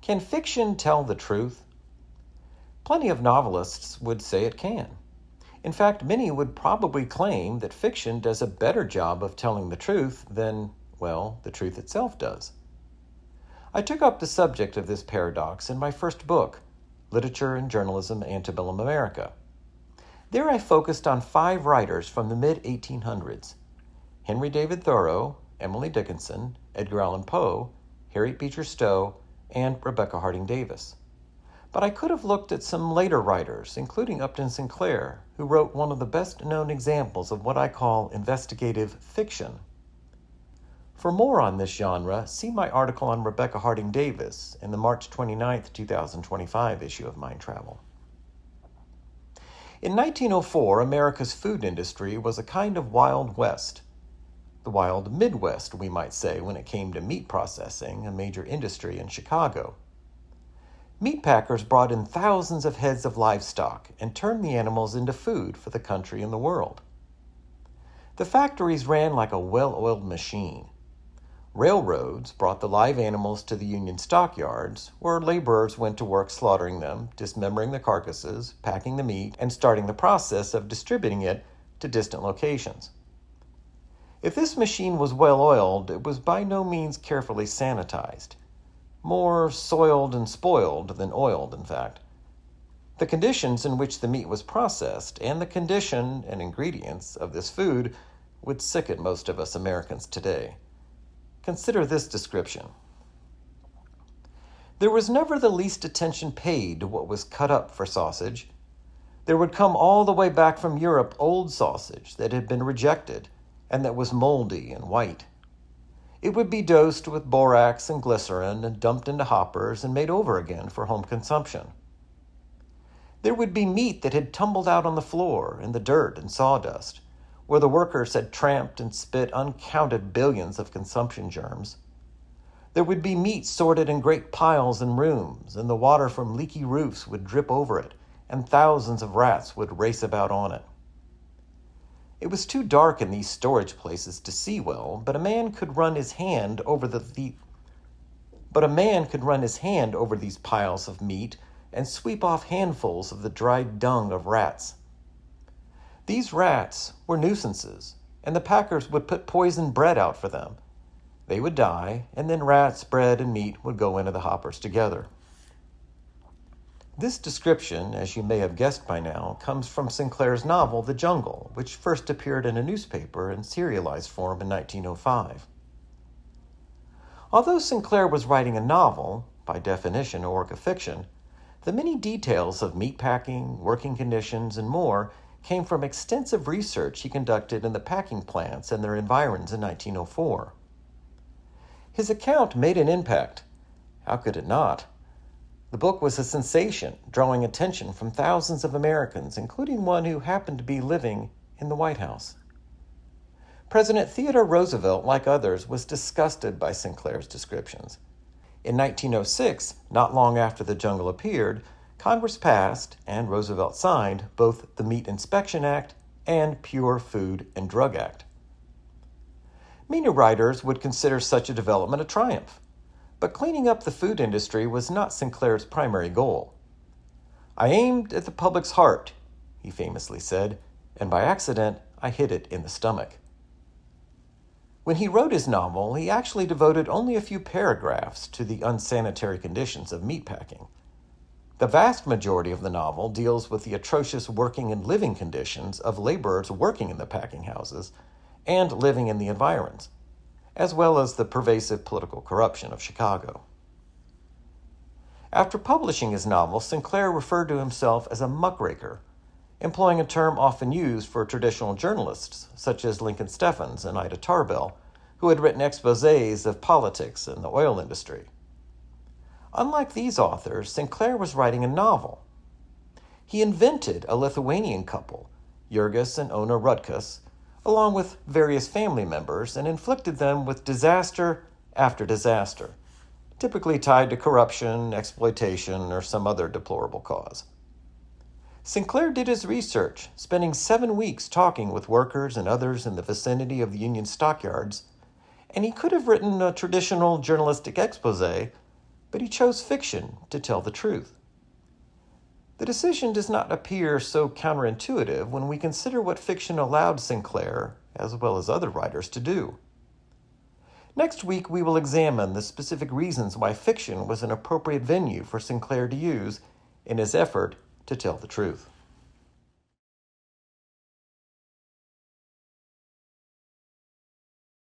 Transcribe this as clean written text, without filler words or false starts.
Can fiction tell the truth? Plenty of novelists would say it can. In fact, many would probably claim that fiction does a better job of telling the truth than, well, the truth itself does. I took up the subject of this paradox in my first book, Literature and Journalism, Antebellum America. There I focused on 5 writers from the mid-1800s: Henry David Thoreau, Emily Dickinson, Edgar Allan Poe, Harriet Beecher Stowe, and Rebecca Harding Davis. But I could have looked at some later writers, including Upton Sinclair, who wrote one of the best-known examples of what I call investigative fiction. For more on this genre, see my article on Rebecca Harding Davis in the March 29, 2025 issue of Mind Travel. In 1904, America's food industry was a kind of Wild West. The Wild Midwest, we might say, when it came to meat processing, a major industry in Chicago. Meat packers brought in thousands of heads of livestock and turned the animals into food for the country and the world. The factories ran like a well-oiled machine. Railroads brought the live animals to the Union stockyards, where laborers went to work slaughtering them, dismembering the carcasses, packing the meat, and starting the process of distributing it to distant locations. If this machine was well-oiled, it was by no means carefully sanitized. More soiled and spoiled than oiled, in fact. The conditions in which the meat was processed and the condition and ingredients of this food would sicken most of us Americans today. Consider this description. There was never the least attention paid to what was cut up for sausage. There would come all the way back from Europe old sausage that had been rejected and that was moldy and white. It would be dosed with borax and glycerin and dumped into hoppers and made over again for home consumption. There would be meat that had tumbled out on the floor in the dirt and sawdust, where the workers had tramped and spit uncounted billions of consumption germs. There would be meat sorted in great piles in rooms, and the water from leaky roofs would drip over it, and thousands of rats would race about on it. It was too dark in these storage places to see well, but a man could run his hand over these piles of meat and sweep off handfuls of the dried dung of rats. These rats were nuisances, and the packers would put poisoned bread out for them. They would die, and then rats, bread, and meat would go into the hoppers together. This description, as you may have guessed by now, comes from Sinclair's novel The Jungle, which first appeared in a newspaper in serialized form in 1905. Although Sinclair was writing a novel, by definition a work of fiction, the many details of meatpacking, working conditions, and more came from extensive research he conducted in the packing plants and their environs in 1904. His account made an impact. How could it not? The book was a sensation, drawing attention from thousands of Americans, including one who happened to be living in the White House. President Theodore Roosevelt, like others, was disgusted by Sinclair's descriptions. In 1906, not long after The Jungle appeared, Congress passed, and Roosevelt signed, both the Meat Inspection Act and Pure Food and Drug Act. Many writers would consider such a development a triumph. But cleaning up the food industry was not Sinclair's primary goal. "I aimed at the public's heart," he famously said, "and by accident I hit it in the stomach." When he wrote his novel, he actually devoted only a few paragraphs to the unsanitary conditions of meatpacking. The vast majority of the novel deals with the atrocious working and living conditions of laborers working in the packing houses and living in the environs, as well as the pervasive political corruption of Chicago. After publishing his novel, Sinclair referred to himself as a muckraker, employing a term often used for traditional journalists such as Lincoln Steffens and Ida Tarbell, who had written exposés of politics and the oil industry. Unlike these authors, Sinclair was writing a novel. He invented a Lithuanian couple, Jurgis and Ona Rutkus, along with various family members, and inflicted them with disaster after disaster, typically tied to corruption, exploitation, or some other deplorable cause. Sinclair did his research, spending 7 weeks talking with workers and others in the vicinity of the Union stockyards, and he could have written a traditional journalistic exposé, but he chose fiction to tell the truth. The decision does not appear so counterintuitive when we consider what fiction allowed Sinclair, as well as other writers, to do. Next week, we will examine the specific reasons why fiction was an appropriate venue for Sinclair to use in his effort to tell the truth.